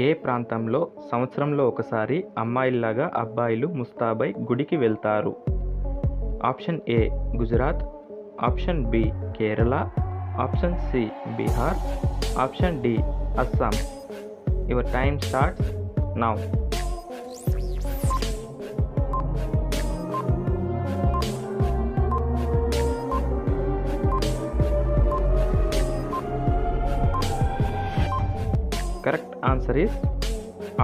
ఏ ప్రాంతంలో సంవత్సరంలో ఒకసారి అమ్మాయిల్లాగా అబ్బాయిలు ముస్తాబై గుడికి వెళ్తారు? Option A Gujarat, option B Kerala, option C Bihar, option D Assam. Your time starts now. Correct answer is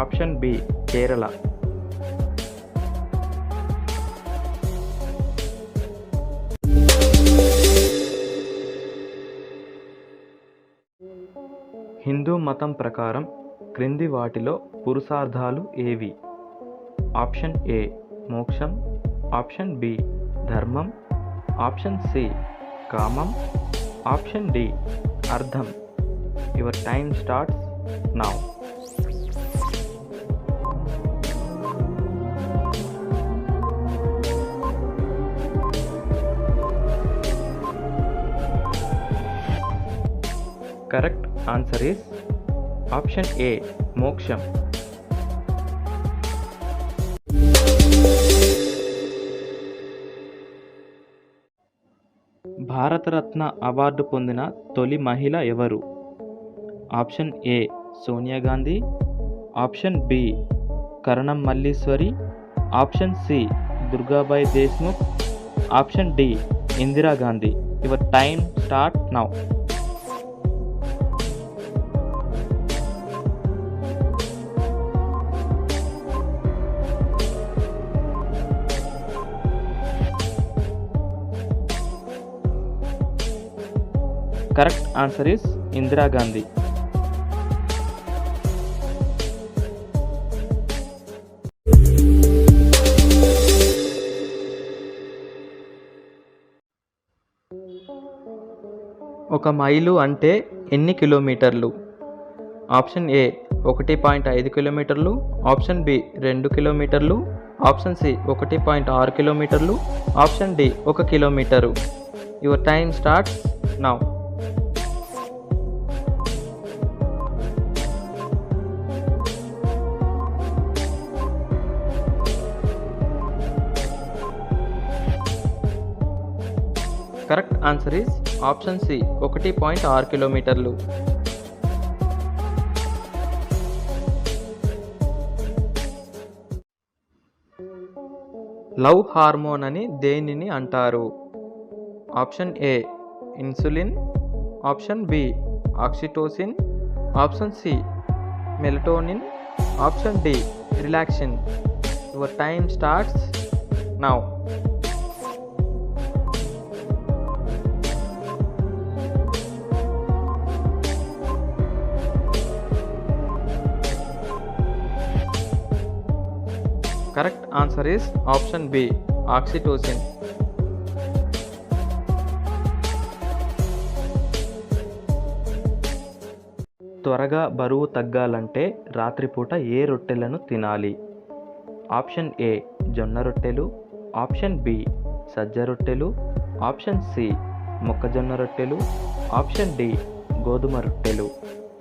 option B, Kerala. Hindu మతం ప్రకారం క్రింది వాటిలో పురుషార్థాలు ఏవి? ఆప్షన్ ఏ మోక్షం, ఆప్షన్ బి ధర్మం, ఆప్షన్ సి కామం, ఆప్షన్ డి అర్థం. Your time starts now. Correct answer is option A, మోక్షం. భారతరత్న అవార్డు పొందిన తొలి మహిళ ఎవరు? Option A Sonia Gandhi, option B Karnam Malleswari, option C Durgabai Deshmukh, option D Indira Gandhi. Your time start now. Correct answer is Indira Gandhi. ఒక mile అంటే ఎన్ని కిలోమీటర్లు? ఆప్షన్ ఏ 1.5 కిలోమీటర్లు, ఆప్షన్ బి 2 కిలోమీటర్లు, ఆప్షన్ సి 1.6 కిలోమీటర్లు, option D 1 kilometre. Your time starts now. Correct answer is option C 1.6 కిలోమీటర్లు. Love hormone అని దేనిని అంటారు? Option A insulin, option B oxytocin, option C melatonin, option D relaxin. Your time starts now. Correct answer is option B oxytocin. త్వరగా బరువు తగ్గాలంటే రాత్రిపూట ఏ రొట్టెలను తినాలి? ఆప్షన్ ఏ జొన్న రొట్టెలు, ఆప్షన్ బి సజ్జ రొట్టెలు, ఆప్షన్ సి మొక్కజొన్న రొట్టెలు, ఆప్షన్ డి గోధుమ రొట్టెలు.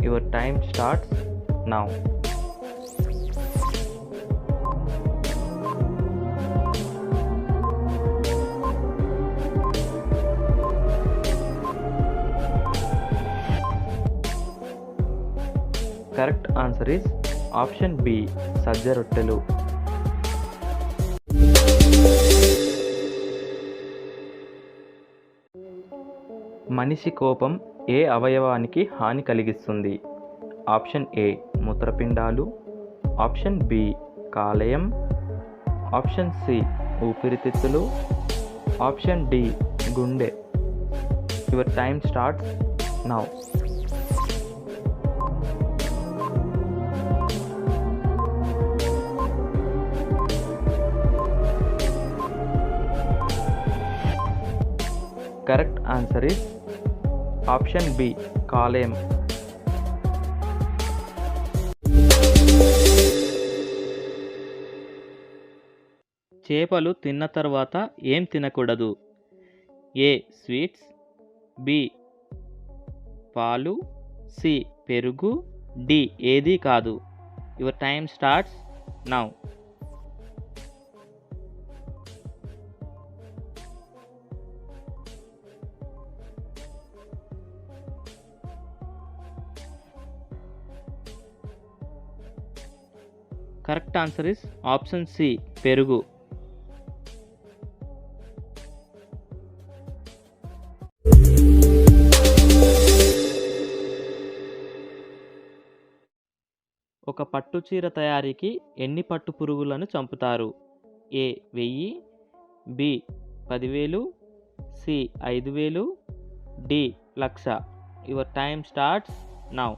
Your time starts now. Correct answer is option B సజ్జ రొట్టెలు. మనిషి కోపం ఏ అవయవానికి హాని కలిగిస్తుంది? ఆప్షన్ ఏ మూత్రపిండాలు, ఆప్షన్ బి కాలేయం, ఆప్షన్ సి ఊపిరితిత్తులు, ఆప్షన్ డి గుండె. Your time starts now. Correct answer is option B కాలేయం. చేపలు తిన్న తర్వాత ఏం తినకూడదు? ఏ స్వీట్స్, బి పాలు, సి పెరుగు, డి ఏదీ కాదు. Your time starts now. Correct answer is option C, పెరుగు. ఒక పట్టు చీర తయారీకి ఎన్ని పట్టు పురుగులను చంపుతారు? A 1000, B 10,000, C 5,000, D 1,00,000. Your time starts now.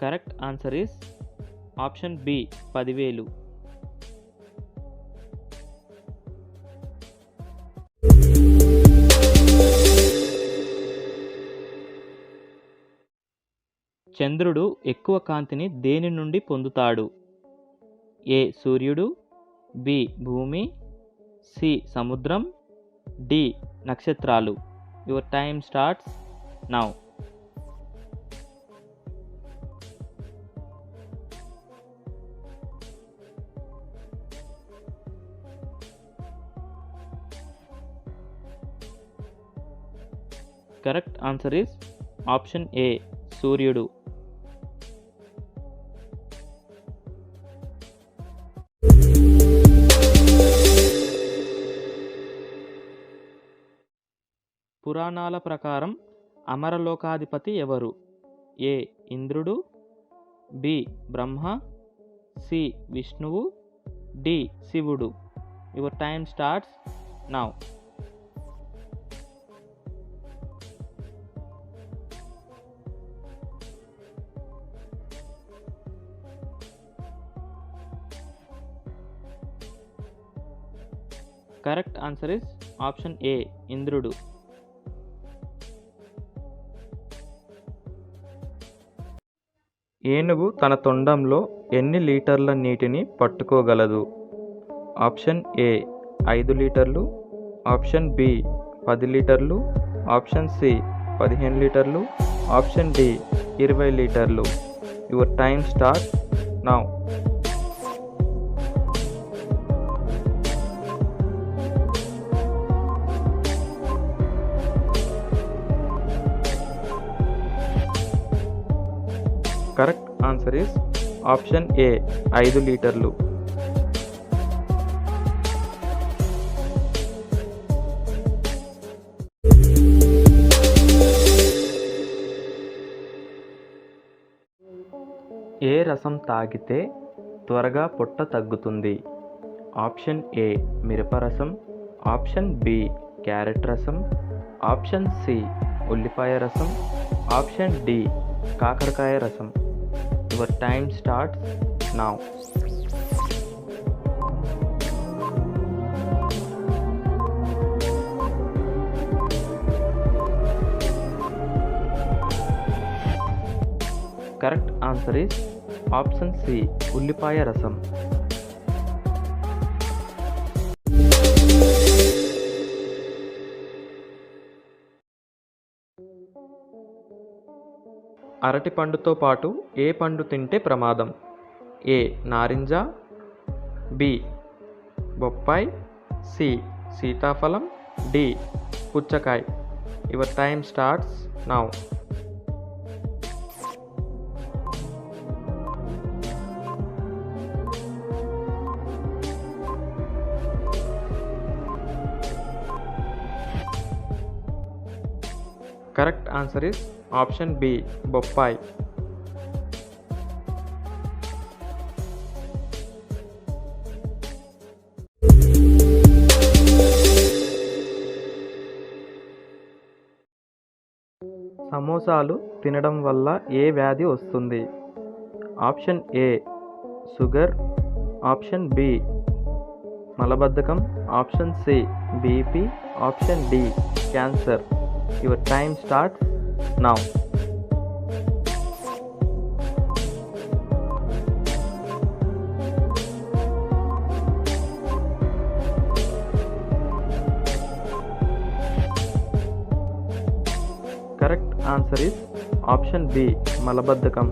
Correct answer is option B, 10,000. చంద్రుడు ఎక్కువ కాంతిని దేని నుండి పొందుతాడు? ఏ సూర్యుడు, బి భూమి, సి సముద్రం, డి నక్షత్రాలు. Your time starts now. Correct answer is option ఏ, సూర్యుడు. పురాణాల ప్రకారం అమరలోకాధిపతి ఎవరు? ఏ ఇంద్రుడు, బి బ్రహ్మ, సి విష్ణువు, డి శివుడు. Your time starts now. Correct answer is option ఏ, ఇంద్రుడు. ఏనుగు తన తొండంలో ఎన్ని లీటర్ల నీటిని పట్టుకోగలదు? ఆప్షన్ ఏ 5 లీటర్లు, ఆప్షన్ బి 10 లీటర్లు, ఆప్షన్ సి 15 లీటర్లు, ఆప్షన్ డి 20 లీటర్లు. Your time start now. Correct answer is option A 5 లీటర్లు. ఏ రసం తాగితే త్వరగా పొట్ట తగ్గుతుంది? ఆప్షన్ ఏ మిరపరసం, ఆప్షన్ బి క్యారెట్ రసం, ఆప్షన్ సి ఉల్లిపాయ రసం, ఆప్షన్ డి కాకరకాయ రసం. Your time starts now. Correct answer is option C ఉల్లిపాయ రసం. అరటి పండుతో పాటు ఏ పండు తింటే ప్రమాదం? ఏ నారింజ, బి బొప్పాయి, సి సీతాఫలం, డి పుచ్చకాయ. Your time starts now. Correct answer is option B బొప్పాయి. సమోసాలు తినడం వల్ల ఏ వ్యాధి వస్తుంది? Option A sugar, option B మలబద్ధకం, option C BP, option D cancer. Your time starts now. Answer is option B మలబద్ధకం.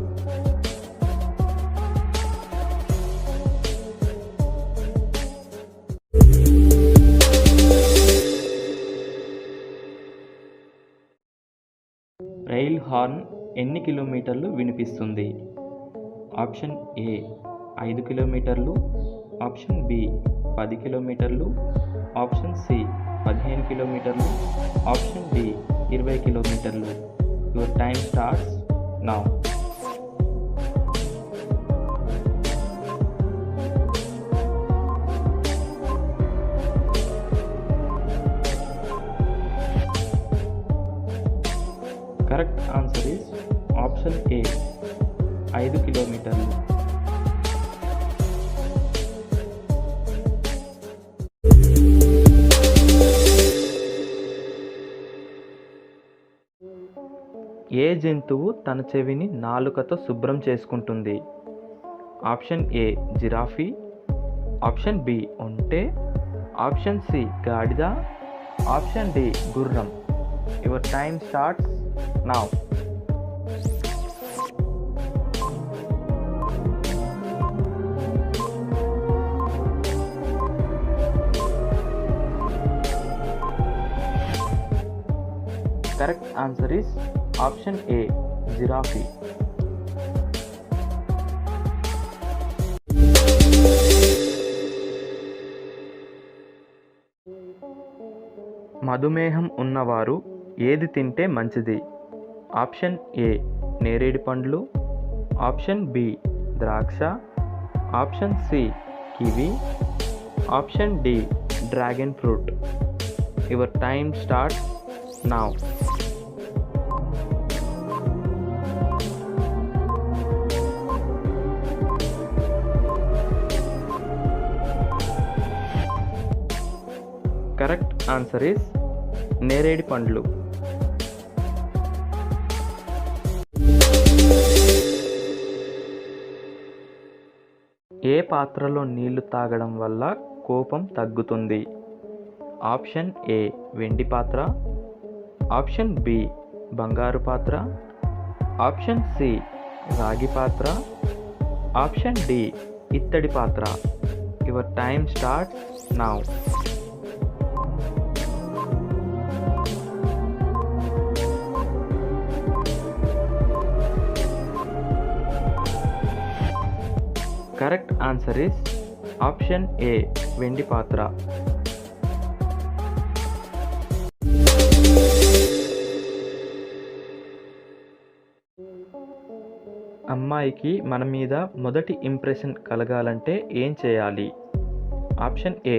రైల్ హార్న్ ఎన్ని కిలోమీటర్లు వినిపిస్తుంది? ఆప్షన్ ఏ 5 కిలోమీటర్లు, ఆప్షన్ బి 10 కిలోమీటర్లు, ఆప్షన్ సి 15 కిలోమీటర్లు, ఆప్షన్ డి 20 కిలోమీటర్లు. Your time starts now. Correct answer is option A 5 కిలోమీటర్లు. ఏ జంతువు తన చెవిని నాలుకతో శుభ్రం చేసుకుంటుంది? Option A giraffe, option B ఒంటె, ఆప్షన్ సి గాడిద, ఆప్షన్ డి గుర్రం. Your time starts now. Correct answer is option A giraffe. మధుమేహం ఉన్నవారు ఏది తింటే మంచిది? ఆప్షన్ ఏ నేరేడు పండ్లు, ఆప్షన్ బి ద్రాక్ష, option C kiwi, option D dragon fruit. Your time starts now. Correct answer is నేరేడు పండ్లు. ఏ పాత్రలో నీళ్లు తాగడం వల్ల కోపం తగ్గుతుంది? ఆప్షన్ ఏ వెండి పాత్ర, ఆప్షన్ బి బంగారు పాత్ర, ఆప్షన్ సి రాగి పాత్ర, ఆప్షన్ డి ఇత్తడి పాత్ర. Your time starts now. Correct answer is option ఏ వెండి పాత్ర. అమ్మాయికి మన మీద మొదటి ఇంప్రెషన్ కలగాలంటే ఏం చేయాలి? ఆప్షన్ ఏ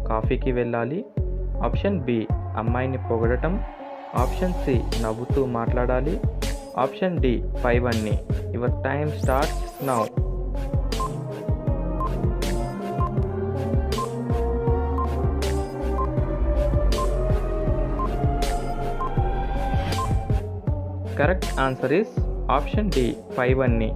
కాఫీకి వెళ్ళాలి, ఆప్షన్ బి అమ్మాయిని పొగడటం, ఆప్షన్ సి నవ్వుతూ మాట్లాడాలి, ఆప్షన్ డి పైవన్నీ. Your time starts now. Correct answer is option D పైవన్నీ.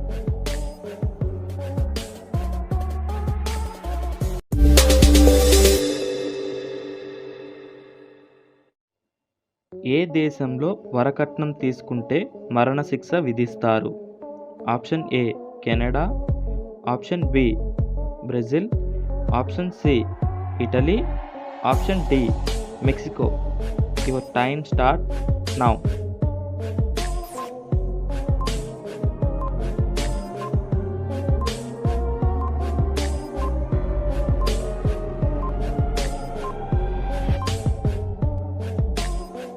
ఏ దేశంలో వరకట్నం తీసుకుంటే మరణశిక్ష విధిస్తారు? Option A Canada, option B Brazil, option C Italy, option D Mexico. Your time start now.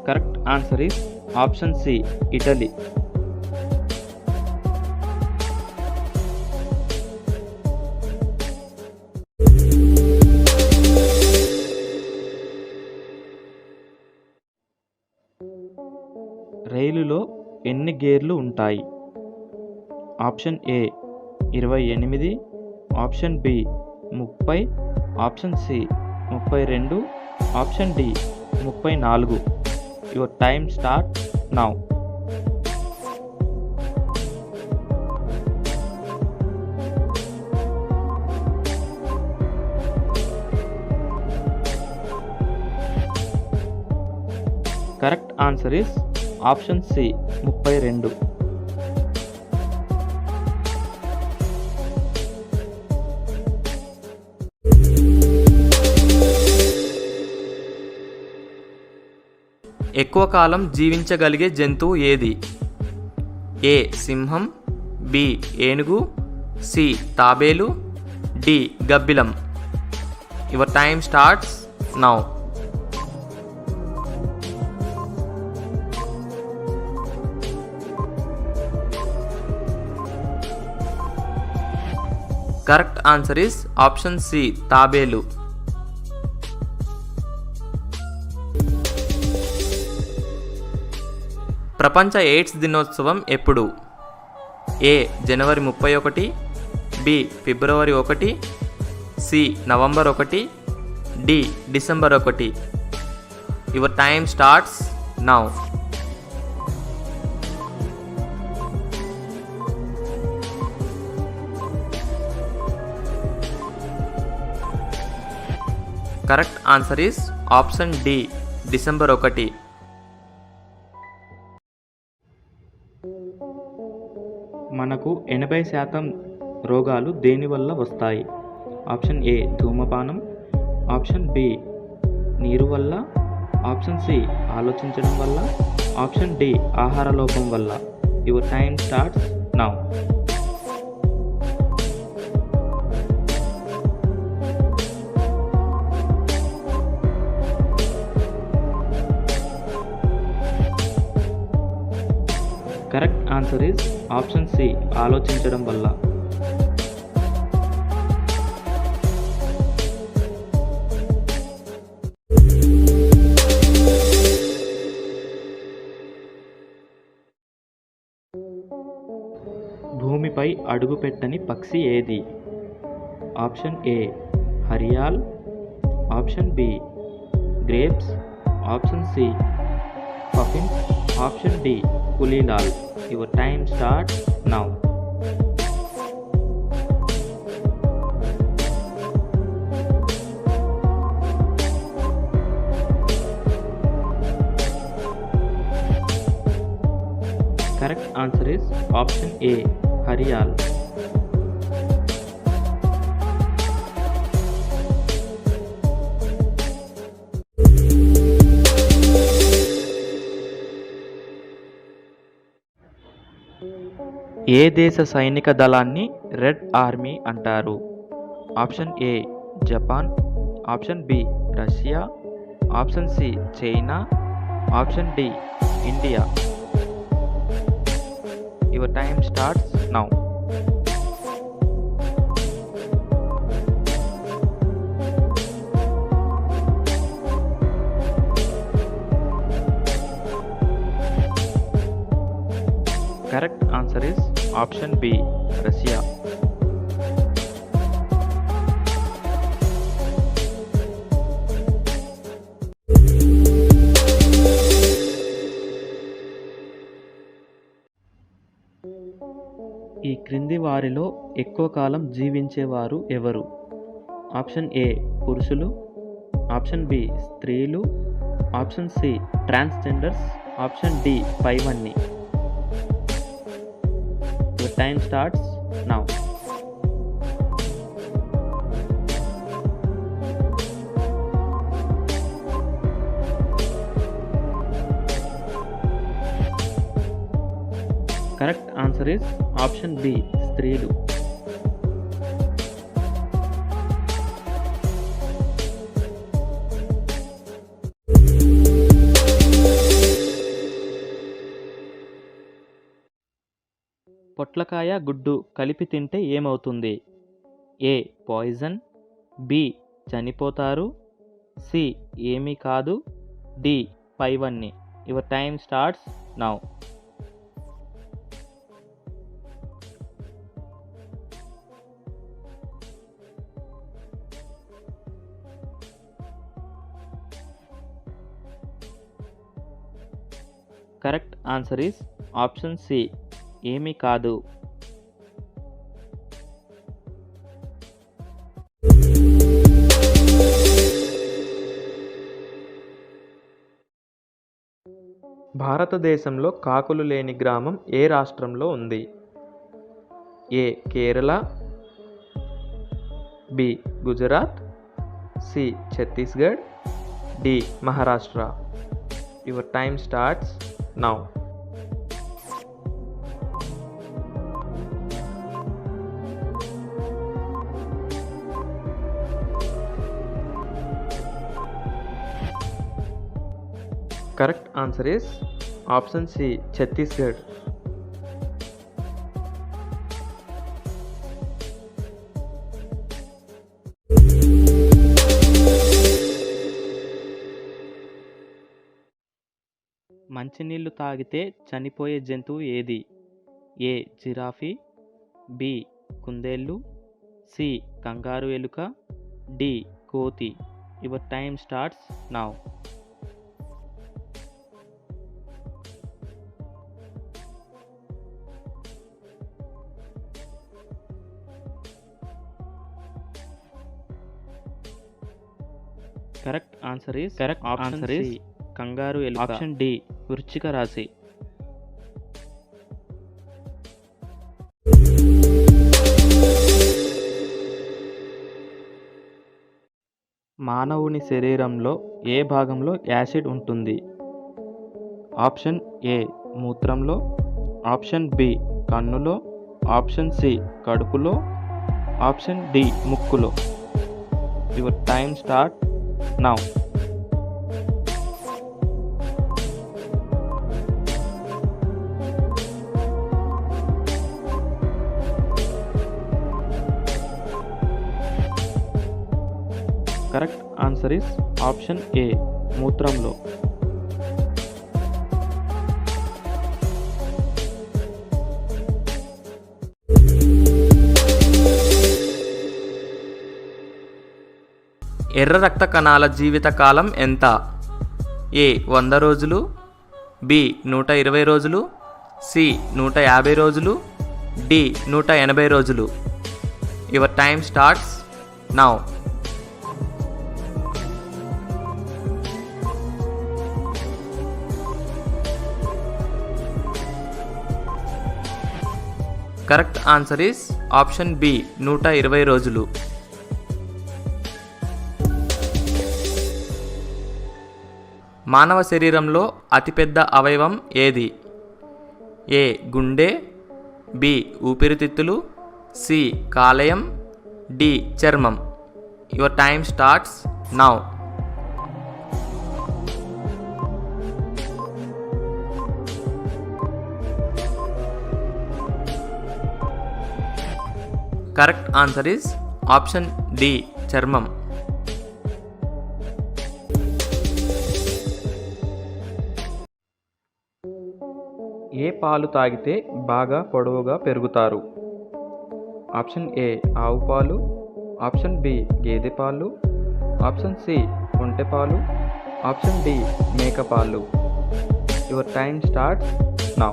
Correct answer is option C Italy. రైలులో ఎన్ని గేర్లు ఉంటాయి? Option A 28, option B 30, option C 32, option D 34. Your time start now. Correct answer is option C 32. ఎక్కువ కాలం జీవించగలిగే జంతువు ఏది? ఏ సింహం, B ఏనుగు, C తాబేలు, డి గబ్బిలం. Your time starts now. Correct answer is option C తాబేలు. ప్రపంచ ఎయిడ్స్ దినోత్సవం ఎప్పుడు? ఏ జనవరి 31, బి ఫిబ్రవరి 1, C November 1, D December 1. Your time starts now. Correct answer is option D December 1. మనకు 80% రోగాలు దేనివల్ల వస్తాయి? ఆప్షన్ ఏ ధూమపానం, ఆప్షన్ బి నీరు వల్ల, ఆప్షన్ సి ఆలోచించడం వల్ల, ఆప్షన్ డి ఆహార లోపం వల్ల. Your time starts now. Correct answer is option C ఆలోచించడం వల్ల. భూమిపై అడుగుపెట్టని పక్షి ఏది? Option A Hariyal, option B grapes, option C puffins, option D కులీలాల్. Your time start now. Correct answer is option A Hariyal. ఏ దేశ సైనిక దళాన్ని రెడ్ ఆర్మీ అంటారు? Option A Japan, option B Russia, option C China, option D India. Your time starts now. Correct answer is option B Russia. ఈ క్రింది వారిలో ఎక్కువ కాలం జీవించేవారు ఎవరు? ఆప్షన్ ఏ పురుషులు, ఆప్షన్ బి స్త్రీలు, option C transgenders, option D పైవన్నీ. Your time starts now. Correct answer is option B స్త్రీలు. పొట్లకాయ గుడ్డు కలిపి తింటే ఏమవుతుంది? ఏ పాయిజన్, బి చనిపోతారు, సి ఏమీ కాదు, డి పైవన్నీ. Your time starts now. Correct answer is option C ఏమీ కాదు. భారతదేశంలో కాకులు లేని గ్రామం ఏ రాష్ట్రంలో ఉంది? A Kerala, B Gujarat, C Chhattisgarh, D Maharashtra. Your time starts now. Correct answer is option C, Chhattisgarh. మంచినీళ్ళు తాగితే చనిపోయే జంతువు ఏది? ఏ జిరాఫీ, బి కుందేళ్ళు, సి కంగారు ఎలుక, డి కోతి. Your time starts now. Correct answer is కంగారు ఎలుక. ఆప్షన్ డి వృశ్చిక రాశి. మానవుని శరీరంలో ఏ భాగంలో యాసిడ్ ఉంటుంది? ఆప్షన్ ఏ మూత్రంలో, ఆప్షన్ బి కన్నులో, ఆప్షన్ సి కడుపులో, ఆప్షన్ డి ముక్కులో. Your time start now. Correct answer is option A మూత్రంలో. ఎర్ర రక్త కణాల జీవితకాలం ఎంత? ఏ 100 రోజులు, బి 120 రోజులు, సి 150 రోజులు, డి 180 రోజులు. Your time starts now. Correct answer is option B 120 రోజులు. మానవ శరీరంలో అతిపెద్ద అవయవం ఏది? ఏ గుండె, బి ఊపిరితిత్తులు, సి కాలేయం, డి చర్మం. Your time starts now. Correct answer is option D చర్మం. ఏ పాలు తాగితే బాగా పొడవుగా పెరుగుతారు? ఆప్షన్ ఏ ఆవు పాలు, ఆప్షన్ బి గేదె పాలు, ఆప్షన్ సి ఒంటె పాలు, ఆప్షన్ డి మేక పాలు. Your time starts now.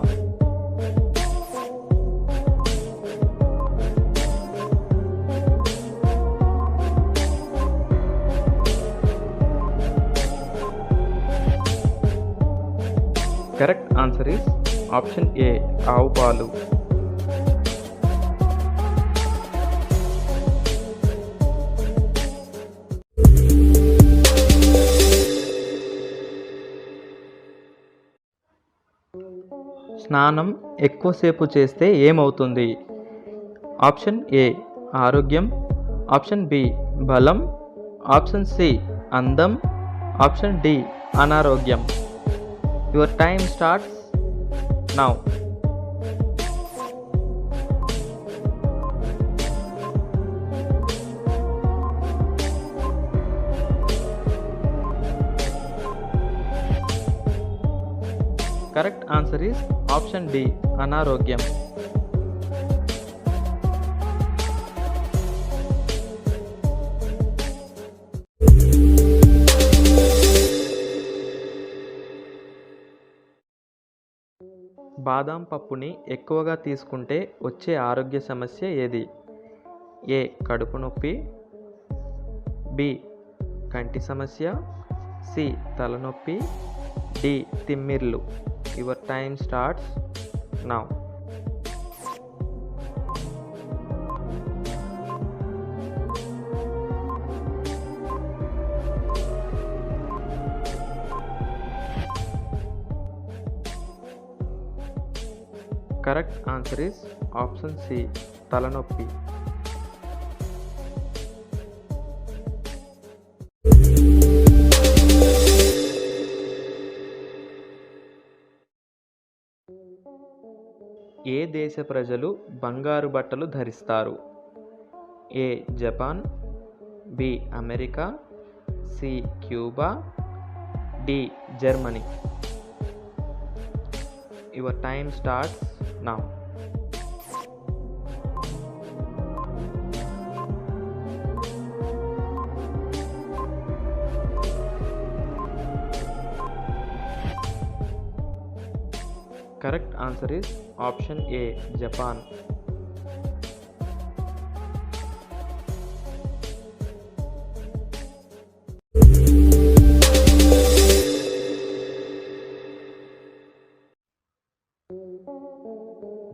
Correct answer is option A ఆవు పాలు. స్నానం ఎక్కువసేపు చేస్తే ఏమవుతుంది? ఆప్షన్ ఏ ఆరోగ్యం, ఆప్షన్ బి బలం, ఆప్షన్ సి అందం, ఆప్షన్ డి అనారోగ్యం. Your time starts now. Correct answer is option D అనారోగ్యం. బాదం పప్పుని ఎక్కువగా తీసుకుంటే వచ్చే ఆరోగ్య సమస్య ఏది? ఏ కడుపు నొప్పి, బి కంటి సమస్య, సి తలనొప్పి, D తిమ్మిర్లు. Your time starts now. Correct answer is option C, talanoppi. ఏ దేశ ప్రజలు బంగారు బట్టలు ధరిస్తారు? A Japan, B America, C Cuba, D Germany. Your time starts now. Correct answer is option A, Japan.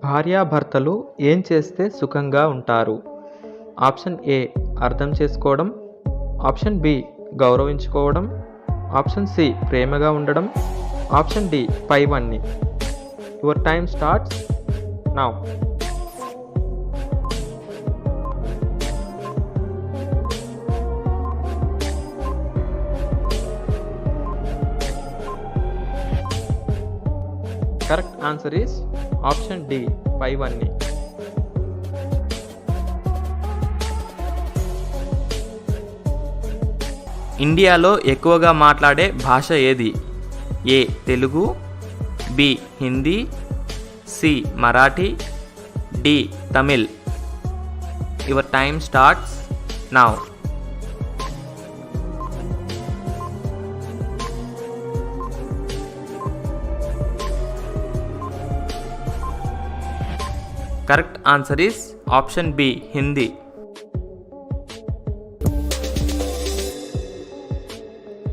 భార్యాభర్తలు ఏం చేస్తే సుఖంగా ఉంటారు? ఆప్షన్ ఏ అర్థం చేసుకోవడం, ఆప్షన్ బి గౌరవించుకోవడం, ఆప్షన్ సి ప్రేమగా ఉండడం, ఆప్షన్ డి పైవన్నీ. Your time starts now. Correct answer is option D, పైవన్నీ. ఇండియాలో ఎక్కువగా మాట్లాడే భాష ఏది? A Telugu, B Hindi, C Marathi, D Tamil. Your time starts now. Correct answer is option B Hindi.